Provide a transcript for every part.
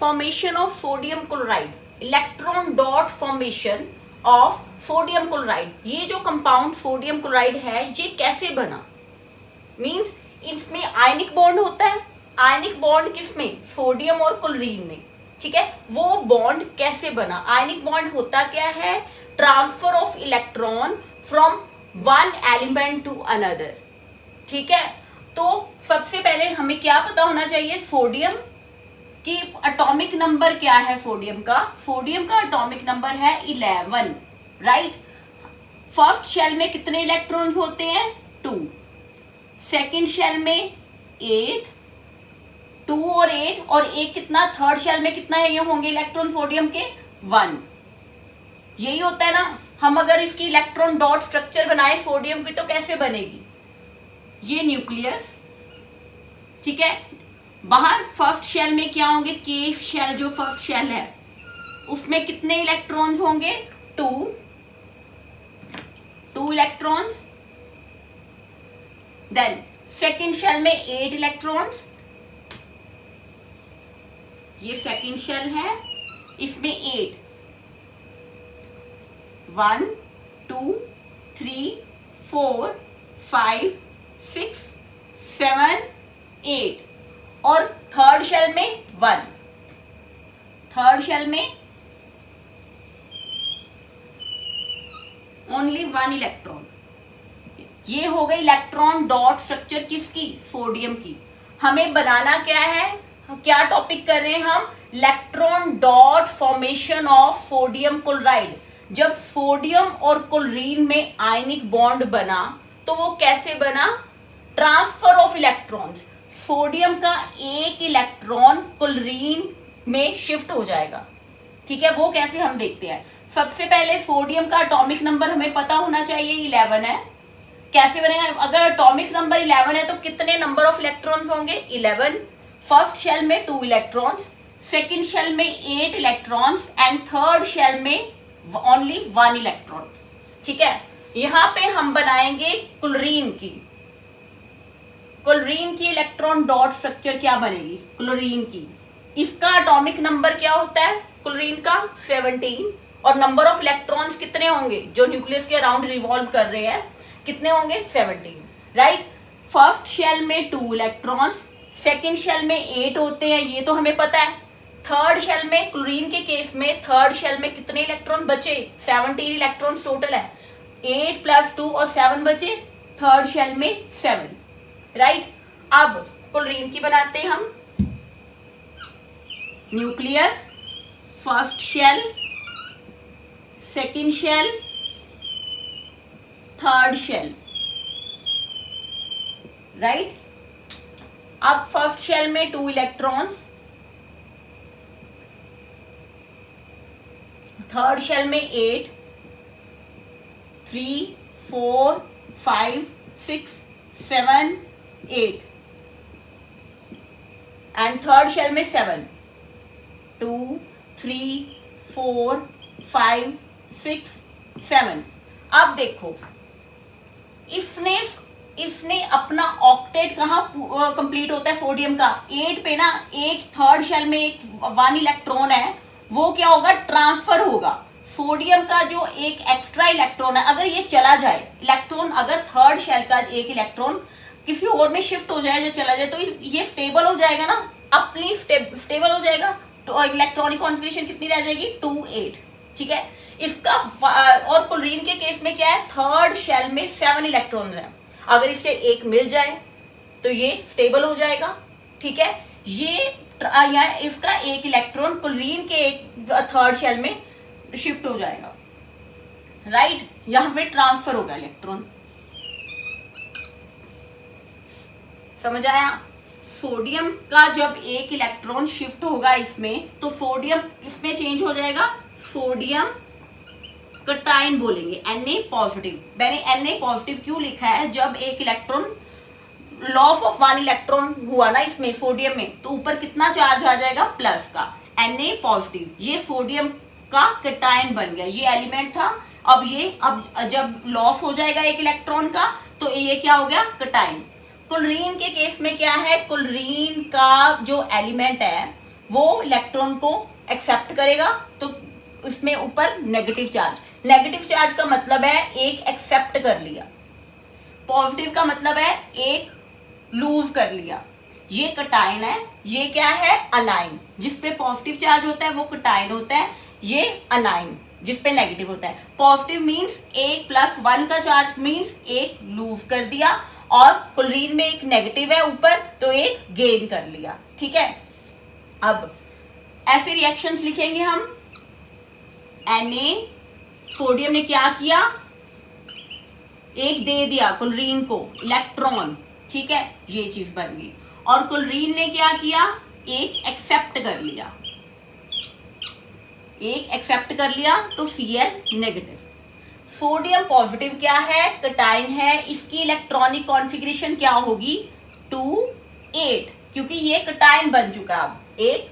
Formation of sodium chloride, electron dot formation of sodium chloride. ये जो compound sodium chloride है ये कैसे बना, मींस इसमें आयनिक बॉन्ड होता है। आयनिक बॉन्ड किसमें, सोडियम और क्लोरीन में, ठीक है। वो बॉन्ड कैसे बना, आयनिक बॉन्ड होता क्या है, transfer of electron from one element to another, ठीक है। तो सबसे पहले हमें क्या पता होना चाहिए, सोडियम की एटॉमिक नंबर क्या है, सोडियम का एटॉमिक नंबर है 11, राइट। फर्स्ट शेल में कितने इलेक्ट्रॉन्स होते हैं, 2। सेकेंड शेल में 8, 2 और 8 और एक कितना, थर्ड शेल में कितना ये होंगे इलेक्ट्रॉन सोडियम के, 1। यही होता है ना। हम अगर इसकी इलेक्ट्रॉन डॉट स्ट्रक्चर बनाए सोडियम की तो कैसे बनेगी, ये न्यूक्लियस, ठीक है। बाहर फर्स्ट शेल में क्या होंगे, के शेल जो फर्स्ट शेल है उसमें कितने इलेक्ट्रॉन्स होंगे, 2 इलेक्ट्रॉन्स। देन सेकेंड शेल में 8 इलेक्ट्रॉन्स, ये सेकेंड शेल है, इसमें 8, 1 2 3 4 5 6 7 8 और थर्ड शेल में 1, थर्ड शेल में ओनली 1 इलेक्ट्रॉन। ये हो गई इलेक्ट्रॉन डॉट स्ट्रक्चर किसकी, सोडियम की। हमें बनाना क्या है, क्या टॉपिक कर रहे हैं हम, electron dot formation of sodium chloride. जब सोडियम और क्लोरीन में आयनिक बॉन्ड बना तो वो कैसे बना, ट्रांसफर ऑफ इलेक्ट्रॉन्स। सोडियम का एक इलेक्ट्रॉन क्लोरीन में शिफ्ट हो जाएगा, ठीक है। वो कैसे हम देखते हैं। सबसे पहले सोडियम का एटॉमिक नंबर हमें पता होना चाहिए 11 है। कैसे बनेगा, अगर एटॉमिक नंबर 11 है तो कितने नंबर ऑफ इलेक्ट्रॉन्स होंगे, 11। फर्स्ट शेल में 2 इलेक्ट्रॉन्स, सेकेंड शेल में 8 इलेक्ट्रॉन्स एंड थर्ड शेल में ओनली 1 इलेक्ट्रॉन, ठीक है। यहां पे हम बनाएंगे क्लोरीन की। क्लोरीन की इलेक्ट्रॉन डॉट स्ट्रक्चर क्या बनेगी, क्लोरीन की। इसका एटॉमिक नंबर क्या होता है क्लोरीन का, 17। और नंबर ऑफ इलेक्ट्रॉन्स कितने होंगे जो न्यूक्लियस के अराउंड रिवॉल्व कर रहे हैं, कितने होंगे, 17, राइट। फर्स्ट शेल में 2 इलेक्ट्रॉन्स, सेकेंड शेल में 8 होते हैं, ये तो हमें पता है। थर्ड शेल में, क्लोरीन के केस में थर्ड शेल में कितने इलेक्ट्रॉन बचे, 17 इलेक्ट्रॉन टोटल है, 8 + 2 और 7 बचे, थर्ड शेल में 7, राइट। अब क्लोरीन की बनाते हैं हम। Nucleus, first shell, second shell, third shell, right. अब फर्स्ट शेल में 2 इलेक्ट्रॉन्स, थर्ड शेल में 8, 3 4 5 6 7 8 एंड थर्ड शेल में 7, 2 3 4 5 6 7। अब देखो इसने अपना ऑक्टेट कहाँ कंप्लीट होता है सोडियम का, 8 पे ना। एक थर्ड शेल में एक 1 इलेक्ट्रॉन है, वो क्या होगा, ट्रांसफर होगा। सोडियम का जो एक एक्स्ट्रा इलेक्ट्रॉन है, अगर ये चला जाए इलेक्ट्रॉन, अगर थर्ड शेल का एक इलेक्ट्रॉन किसी और में शिफ्ट हो जाए या चला जाए तो ये स्टेबल हो जाएगा ना, अपनी स्टेबल हो जाएगा। तो इलेक्ट्रॉनिक कॉन्फिगरेशन कितनी रह जाएगी, 2 8, ठीक है। इसका और क्लोरीन के केस में क्या है, थर्ड शेल में 7 इलेक्ट्रॉन है। अगर इससे एक मिल जाए तो ये स्टेबल हो जाएगा, ठीक है। ये इसका एक इलेक्ट्रॉन क्लोरीन के एक थर्ड शेल में शिफ्ट हो जाएगा, राइट। यहां पे ट्रांसफर होगा इलेक्ट्रॉन, समझ आया। सोडियम का जब एक इलेक्ट्रॉन शिफ्ट होगा इसमें तो सोडियम इसमें चेंज हो जाएगा, सोडियम कटायन बोलेंगे, Na पॉजिटिव। मैंने Na पॉजिटिव क्यों लिखा है, जब एक इलेक्ट्रॉन लॉस ऑफ 1 इलेक्ट्रॉन हुआ ना इसमें सोडियम में, तो ऊपर कितना चार्ज आ जाएगा, प्लस का, Na पॉजिटिव। ये सोडियम का कटायन बन गया, ये एलिमेंट था। अब जब लॉस हो जाएगा एक इलेक्ट्रॉन का तो ये क्या हो गया, कटायन। क्लोरीन के केस में क्या है, क्लोरीन का जो एलिमेंट है वो इलेक्ट्रॉन को एक्सेप्ट करेगा, तो उसमें ऊपर नेगेटिव चार्ज। नेगेटिव चार्ज का मतलब है एक एक्सेप्ट कर लिया, पॉजिटिव का मतलब है एक लूज कर लिया। ये कटायन है, ये क्या है अनाइन। जिस पे पॉजिटिव चार्ज होता है वो कटायन होता है, ये अनाइन जिस पे नेगेटिव होता है। पॉजिटिव मीन्स एक प्लस वन का चार्ज मीन्स एक लूज कर दिया, और क्लोरीन में एक नेगेटिव है ऊपर तो एक गेन कर लिया। ठीक है, अब ऐसे रिएक्शंस लिखेंगे हम। Na सोडियम ने क्या किया, एक दे दिया क्लोरीन को इलेक्ट्रॉन, ठीक है, ये चीज बन गई। और क्लोरीन ने क्या किया, एक एक्सेप्ट कर लिया, एक एक्सेप्ट कर लिया तो Cl नेगेटिव। सोडियम पॉजिटिव क्या है, कटायन है, इसकी इलेक्ट्रॉनिक कॉन्फ़िगरेशन क्या होगी 2 8, क्योंकि ये कटायन बन चुका है। अब एक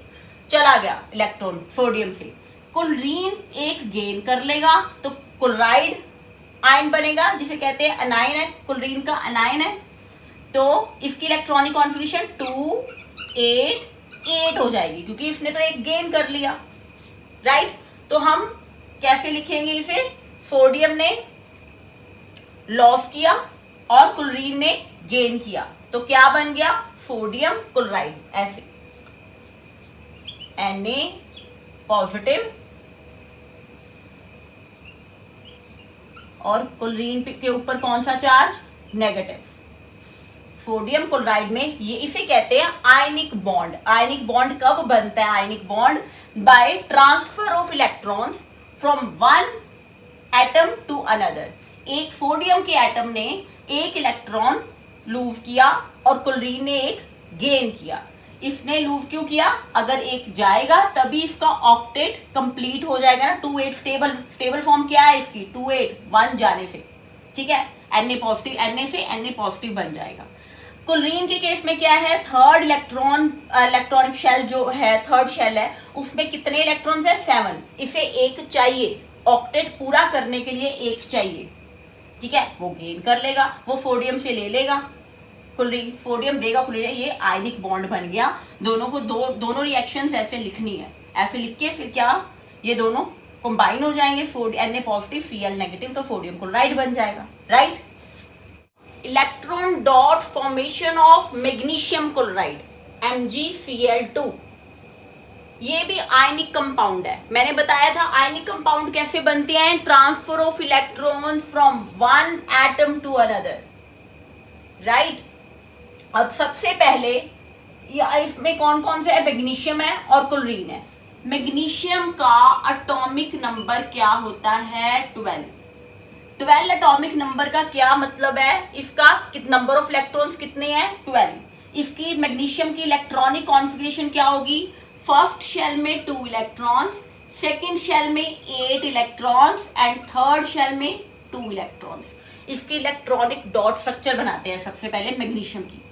चला गया इलेक्ट्रॉन सोडियम से, क्लोरीन एक गेन कर लेगा तो क्लोराइड आयन बनेगा, जिसे कहते हैं अनायन है, क्लोरीन का अनायन है। तो इसकी इलेक्ट्रॉनिक कॉन्फ़िगरेशन 2 8 8 हो जाएगी, क्योंकि इसने तो एक गेन कर लिया, राइट। तो हम कैसे लिखेंगे इसे, सोडियम ने लॉस किया और क्लोरीन ने गेन किया, तो क्या बन गया सोडियम क्लोराइड। ऐसे Na पॉजिटिव और क्लोरीन के ऊपर कौन सा चार्ज, नेगेटिव। सोडियम क्लोराइड में ये इसे कहते हैं आयनिक बॉन्ड। आयनिक बॉन्ड कब बनता है, ionic bond by transfer of electrons from one atom to another. एक सोडियम के एटम ने एक इलेक्ट्रॉन लूज किया और क्लोरीन ने एक गेन किया। इसने लूज क्यों किया, अगर एक जाएगा तभी इसका ऑक्टेट कंप्लीट हो जाएगा ना। 2 8 स्टेबल फॉर्म क्या है इसकी 2 8 1 जाने से, ठीक है। Na पॉजिटिव, Na से Na पॉजिटिव बन जाएगा। क्लोरीन के केस में क्या है, थर्ड इलेक्ट्रॉनिक शेल जो है, थर्ड शेल है, उसमें कितने इलेक्ट्रॉन्स है 7। इसे एक चाहिए, ऑक्टेट पूरा करने के लिए एक चाहिए, ठीक है। वो गेन कर लेगा, वो सोडियम से ले लेगा, क्लोरीन सोडियम देगा क्लोरीन, ये आयनिक बॉन्ड बन गया। दोनों को दोनों रिएक्शंस ऐसे लिखनी है, ऐसे लिख के फिर क्या ये दोनों कंबाइन हो जाएंगे, Na पॉजिटिव Cl नेगेटिव, तो सोडियम क्लोराइड बन जाएगा, right. Electron dot formation of magnesium chloride MgCl2, ये भी आयनिक कंपाउंड है। मैंने बताया था आयनिक कंपाउंड कैसे बनते हैं, transfer of electrons from one atom to another, right. अब सबसे पहले इसमें कौन कौन से है, मैग्नीशियम है और क्लोरीन है। मैग्नीशियम का एटॉमिक नंबर क्या होता है 12 एटॉमिक नंबर का क्या मतलब है, इसका नंबर ऑफ इलेक्ट्रॉन्स कितने हैं 12। इसकी मैग्नीशियम की इलेक्ट्रॉनिक कॉन्फ़िगरेशन क्या होगी, फर्स्ट शेल में 2 इलेक्ट्रॉन्स, सेकेंड शेल में 8 इलेक्ट्रॉन्स एंड थर्ड शेल में 2 इलेक्ट्रॉन्स। इसकी इलेक्ट्रॉनिक डॉट स्ट्रक्चर बनाते हैं सबसे पहले मैग्नीशियम की।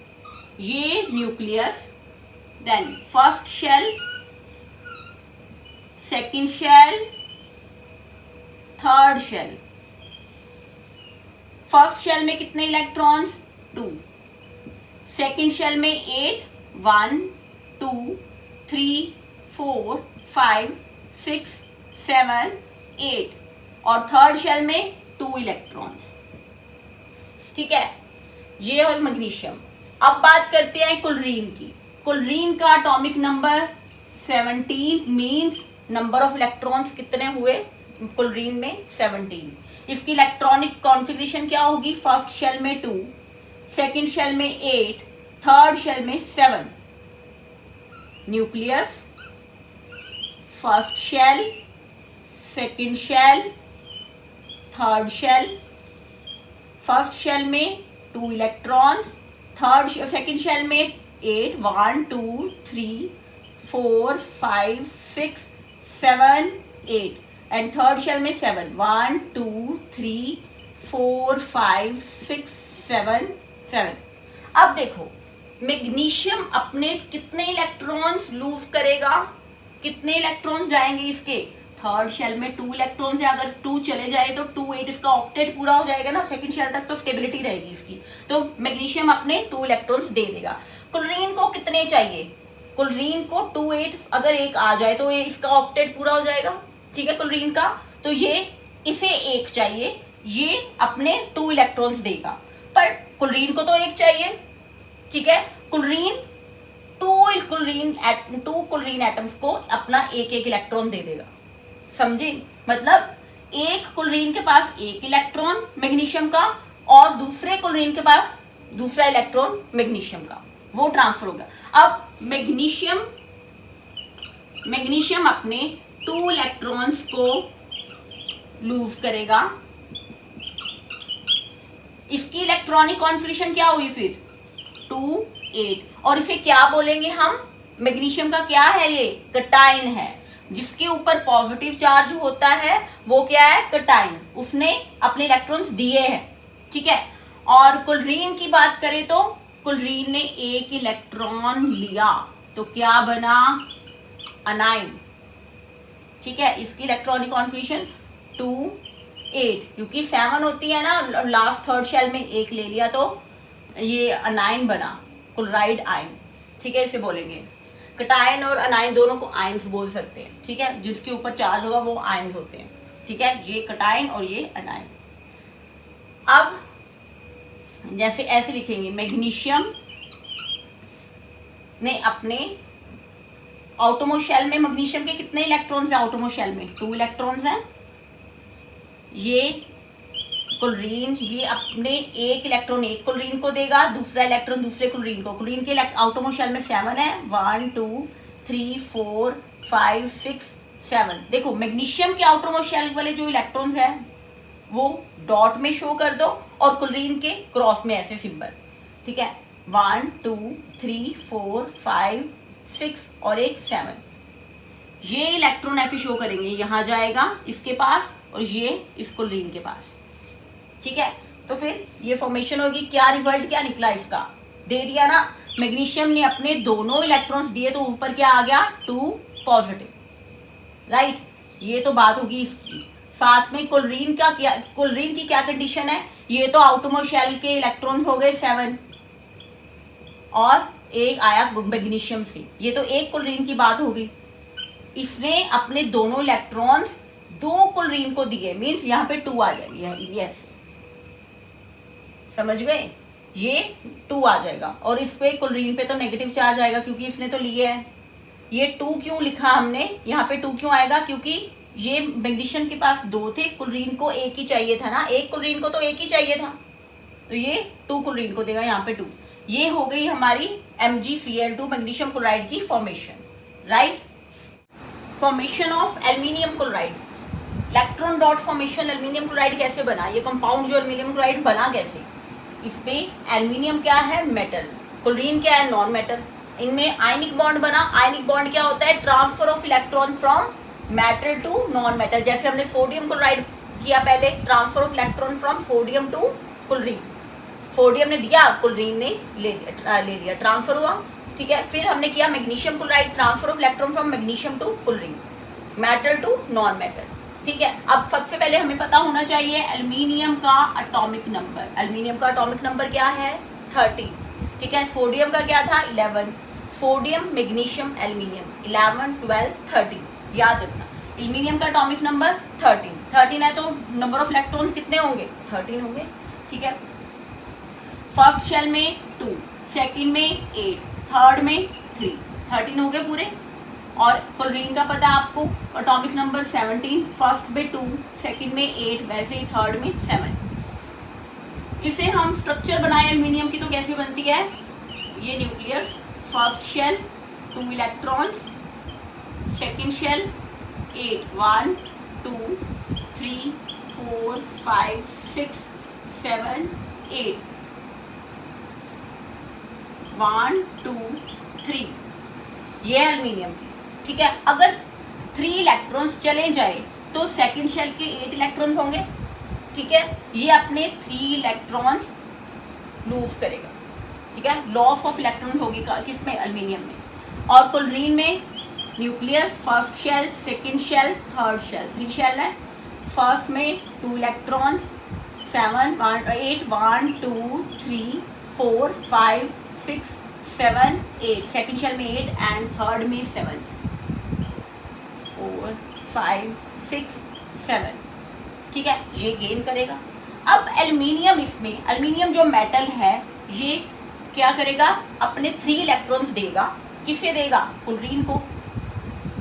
ये nucleus, then first shell, second shell, third shell. First shell में कितने इलेक्ट्रॉन्स 2, सेकेंड शेल में 8 1 2 3 4 5 6 7 8 और थर्ड शेल में 2 इलेक्ट्रॉन्स, ठीक है। ये है मैग्नीशियम। अब बात करते हैं क्लोरीन की। क्लोरीन का atomic number 17 means number of electrons कितने हुए क्लोरीन में 17। इसकी इलेक्ट्रॉनिक कॉन्फ़िगरेशन क्या होगी, फर्स्ट शेल में 2, सेकेंड शेल में 8, थर्ड शेल में 7। Nucleus, first shell, second shell, third shell. First shell में 2 इलेक्ट्रॉन्स, सेकेंड शेल में 8 1 2 3 4 5 6 7 8 एंड थर्ड शेल में 7 1 2 3 4 5 6 7 7। अब देखो मैग्नीशियम अपने कितने इलेक्ट्रॉन्स लूज करेगा, कितने इलेक्ट्रॉन्स जाएंगे इसके, थर्ड शेल में 2 इलेक्ट्रॉन से अगर 2 चले जाए तो 2 8 इसका ऑक्टेट पूरा हो जाएगा ना, सेकंड शेल तक तो स्टेबिलिटी रहेगी इसकी, तो मैग्नीशियम अपने 2 इलेक्ट्रॉन्स दे देगा। क्लोरीन को कितने चाहिए क्लोरीन को 2 8 अगर एक आ जाए तो ये इसका ऑक्टेट पूरा हो जाएगा, ठीक है, क्लोरीन का। तो ये इसे एक चाहिए, ये अपने 2 इलेक्ट्रॉन्स देगा, पर क्लोरीन को तो एक चाहिए, ठीक है। क्लोरीन टू क्लोरीन एटम्स को अपना एक एक इलेक्ट्रॉन दे देगा, समझे। मतलब एक क्लोरीन के पास एक इलेक्ट्रॉन मैग्नीशियम का और दूसरे क्लोरीन के पास दूसरा इलेक्ट्रॉन मैग्नीशियम का, वो ट्रांसफर हो गया। अब मैग्नीशियम अपने 2 इलेक्ट्रॉन्स को लूज करेगा। इसकी इलेक्ट्रॉनिक कॉन्फिगरेशन क्या हुई फिर 2 8, और इसे क्या बोलेंगे हम, मैग्नीशियम का क्या है, ये कटाइन है, जिसके ऊपर पॉजिटिव चार्ज होता है वो क्या है, कटाइन, उसने अपने इलेक्ट्रॉन्स दिए हैं, ठीक है। और क्लोरीन की बात करें तो क्लोरीन ने एक इलेक्ट्रॉन लिया तो क्या बना, अनाइन, ठीक है। इसकी इलेक्ट्रॉनिक कॉन्फिगरेशन 2 8, क्योंकि 7 होती है ना, लास्ट थर्ड शेल में एक ले लिया तो ये अनाइन बना, क्लोराइड आयन, ठीक है, इसे बोलेंगे। कटायन और अनाइन दोनों को आयंस बोल सकते हैं, ठीक है, जिसके ऊपर चार्ज होगा वो आयंस होते हैं, ठीक है, ये कटायन और ये अनाइन। अब जैसे ऐसे लिखेंगे, मैग्नीशियम ने अपने आउटरमोस्ट शेल में, मैग्नीशियम के कितने इलेक्ट्रॉन्स हैं आउटरमोस्ट शेल में, 2 इलेक्ट्रॉन्स हैं। ये क्लोरीन, ये अपने एक इलेक्ट्रॉन एक क्लोरीन को देगा, दूसरा इलेक्ट्रॉन दूसरे क्लोरीन को। क्लोरीन के आउटरमोस्ट शेल में 7 है, 1 2 3 4 5 6 7। देखो मैग्नीशियम के आउटरमोस्ट शेल वाले जो इलेक्ट्रॉन्स हैं वो डॉट में शो कर दो और क्लोरीन के क्रॉस में ऐसे सिंबल, ठीक है, 1 2 3 4 5 6 और एक 7। ये इलेक्ट्रॉन ऐसे शो करेंगे, यहाँ जाएगा इसके पास और ये इस क्लोरीन के पास, ठीक है। तो फिर ये फॉर्मेशन होगी, क्या रिजल्ट क्या निकला इसका, दे दिया ना, मैग्नीशियम ने अपने दोनों इलेक्ट्रॉन्स दिए तो ऊपर क्या आ गया, 2 पॉजिटिव, राइट। ये तो बात होगी इसकी। साथ में क्लोरीन का क्या, क्लोरीन की क्या कंडीशन है, ये तो आउटरमोस्ट शेल के इलेक्ट्रॉन्स हो गए 7 और एक आया मैग्नीशियम से, ये तो एक क्लोरीन की बात होगी। इसने अपने दोनों इलेक्ट्रॉन्स 2 क्लोरीन को दिए, मीन्स यहाँ पे 2 आ जाएगी, यस, समझ गए, ये 2 आ जाएगा और इस पे क्लोरीन पे तो नेगेटिव चार्ज आएगा क्योंकि इसने तो लिए है। ये 2 क्यों लिखा हमने, यहाँ पे 2 क्यों आएगा, क्योंकि ये मैग्नीशियम के पास 2 थे, क्लोरीन को एक ही चाहिए था ना, एक क्लोरीन को तो एक ही चाहिए था, तो ये 2 क्लोरीन को देगा, यहाँ पे 2। ये हो गई हमारी MgCl2 मैग्नीशियम क्लोराइड की formation, right. Formation of aluminium chloride, electron dot formation aluminium chloride कैसे बना, ये कंपाउंड जो एल्यूमिनियम क्लोराइड बना कैसे, इसमें एल्यूमिनियम क्या है, मेटल, क्लोरीन क्या है, नॉन मेटल, इनमें आयनिक बॉन्ड बना। आयनिक बॉन्ड क्या होता है, transfer of electron from metal to non metal, जैसे हमने सोडियम क्लोराइड किया पहले, transfer of electron from sodium to chlorine, sodium ने दिया क्लोरीन ने ले लिया, ट्रांसफर हुआ, ठीक है। फिर हमने किया magnesium chloride, transfer of electron from magnesium to chlorine, metal to non metal, ठीक है। अब सबसे पहले हमें पता होना चाहिए एल्यूमिनियम का एटॉमिक नंबर, एल्यूमिनियम का एटॉमिक नंबर क्या है, 13, ठीक है। सोडियम का क्या था, 11, सोडियम मैग्नीशियम एल्यूमिनियम 11 12 13, याद रखना। एल्यूमिनियम का एटॉमिक नंबर 13 है तो नंबर ऑफ इलेक्ट्रॉन्स कितने होंगे, 13 होंगे, ठीक है। फर्स्ट शेल में 2, सेकंड में 8, थर्ड में 3, 13 हो गए पूरे। और क्लोरीन का पता आपको एटॉमिक नंबर 17, फर्स्ट में 2, सेकंड में 8, वैसे ही थर्ड में 7। इसे हम स्ट्रक्चर बनाए एल्यूमिनियम की तो कैसे बनती है, ये nucleus, first shell 2 electrons, second shell 8, 1 2 3 4 5 6 7 8, 1 2 3, ये एल्यूमिनियम की, ठीक है। अगर 3 इलेक्ट्रॉन्स चले जाए तो सेकंड शेल के 8 इलेक्ट्रॉन्स होंगे, ठीक है। ये अपने 3 इलेक्ट्रॉन्स लूज करेगा, ठीक है, लॉस ऑफ इलेक्ट्रॉन्स होगी किसमें, एल्यूमिनियम में। और क्लोरीन में nucleus, first shell, second shell, third shell, 3 shell है। फर्स्ट में 2 इलेक्ट्रॉन्स, 7 8 1 2 3 4 5 6 7 8, सेकंड शेल में 8 एंड थर्ड में 7, 4 5 6 7, ठीक है, ये गेन करेगा। अब एल्युमिनियम, इसमें एल्युमिनियम जो मेटल है ये क्या करेगा, अपने 3 इलेक्ट्रॉन्स देगा। किसे देगा, क्लोरीन को,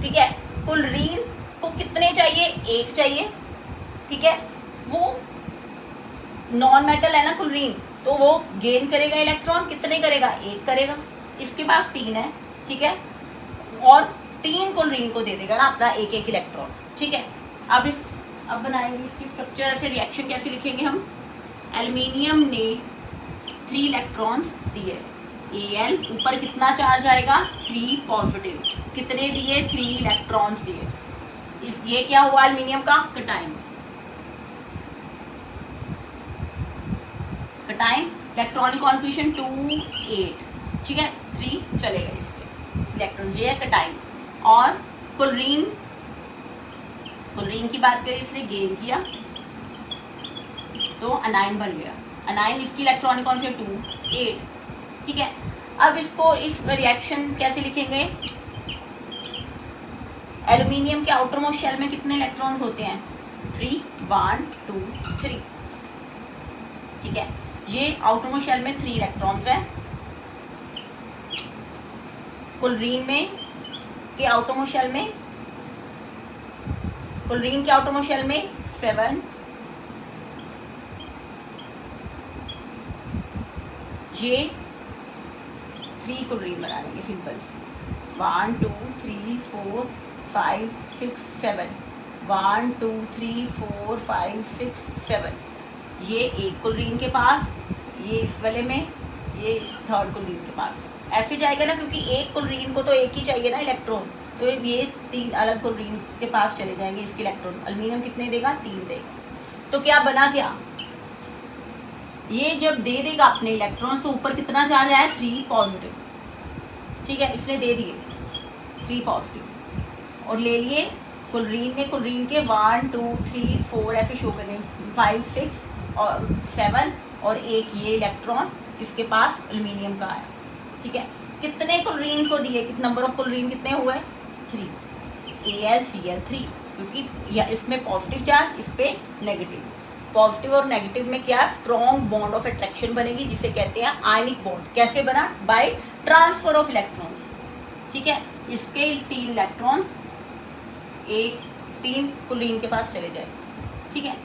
ठीक है। क्लोरीन को कितने चाहिए, 1 चाहिए, ठीक है। वो नॉन मेटल है ना क्लोरीन, तो वो गेन करेगा इलेक्ट्रॉन, कितने करेगा, 1 करेगा। इसके पास 3 है, ठीक है, और 3 क्लोरीन को दे देगा ना अपना 1 इलेक्ट्रॉन, ठीक है। अब बनाएंगे इसकी स्ट्रक्चर, ऐसे रिएक्शन कैसे लिखेंगे हम। एल्युमिनियम ने 3 इलेक्ट्रॉन्स दिए, Al ऊपर कितना चार्ज आएगा, 3 पॉजिटिव, कितने दिए, 3 इलेक्ट्रॉन्स दिए। ये क्या हुआ एल्युमिनियम का, कटायन। कटायन इलेक्ट्रॉनिक कॉन्फिगरेशन 2 8, ठीक है, 3 चलेगा इसके इलेक्ट्रॉन, ये है कटायन। और क्लोरीन की बात करें, इसने गेन किया तो अनाइन बन गया। अनाइन, इसकी इलेक्ट्रॉनिक कॉन्फिगरेशन 2 8, ठीक है। अब इसको, इस रिएक्शन कैसे लिखेंगे, एल्युमिनियम के आउटर मोस्ट शेल में कितने इलेक्ट्रॉन्स होते हैं, 3 1 2 3, ठीक है। ये आउटर मोस्ट शेल में 3 इलेक्ट्रॉन्स है। क्लोरीन के आउटर मोस्ट शेल में 7, ये 3 क्लोरीन बना लेंगे सिंपल, 1 2 3 4 5 6 7, 1 2 3 4 5 6 7, ये 1 क्लोरीन के पास, ये इस वाले में, ये थर्ड क्लोरीन के पास, ऐसे जाएगा ना, क्योंकि 1 क्लोरीन को तो 1 ही चाहिए ना इलेक्ट्रॉन, तो ये 3 अलग क्लोरीन के पास चले जाएंगे इसके इलेक्ट्रॉन। एल्युमिनियम कितने देगा, 3 देगा। तो क्या बना, क्या ये जब दे देगा अपने इलेक्ट्रॉन, तो ऊपर कितना चार्ज आया, 3 पॉजिटिव, ठीक है, इसने दे दिए 3 पॉजिटिव, और ले लिए क्लोरीन के 1 2 3 4 ऐसे शो करने, 5 6 और 7, और एक ये इलेक्ट्रॉन इसके पास एल्युमिनियम का आया, ठीक है। कितने क्लोरीन को दिए, नंबर ऑफ क्लोरीन कितने हुए, 3, AlCl3, क्योंकि इसमें पॉजिटिव चार्ज, इस पे नेगेटिव। पॉजिटिव और नेगेटिव में क्या, स्ट्रॉन्ग बॉन्ड ऑफ अट्रैक्शन बनेगी, जिसे कहते हैं आयनिक बॉन्ड। कैसे बना, बाय ट्रांसफर ऑफ इलेक्ट्रॉन्स, ठीक है। इसके 3 इलेक्ट्रॉन्स 3 क्लोरीन के पास चले जाए, ठीक है।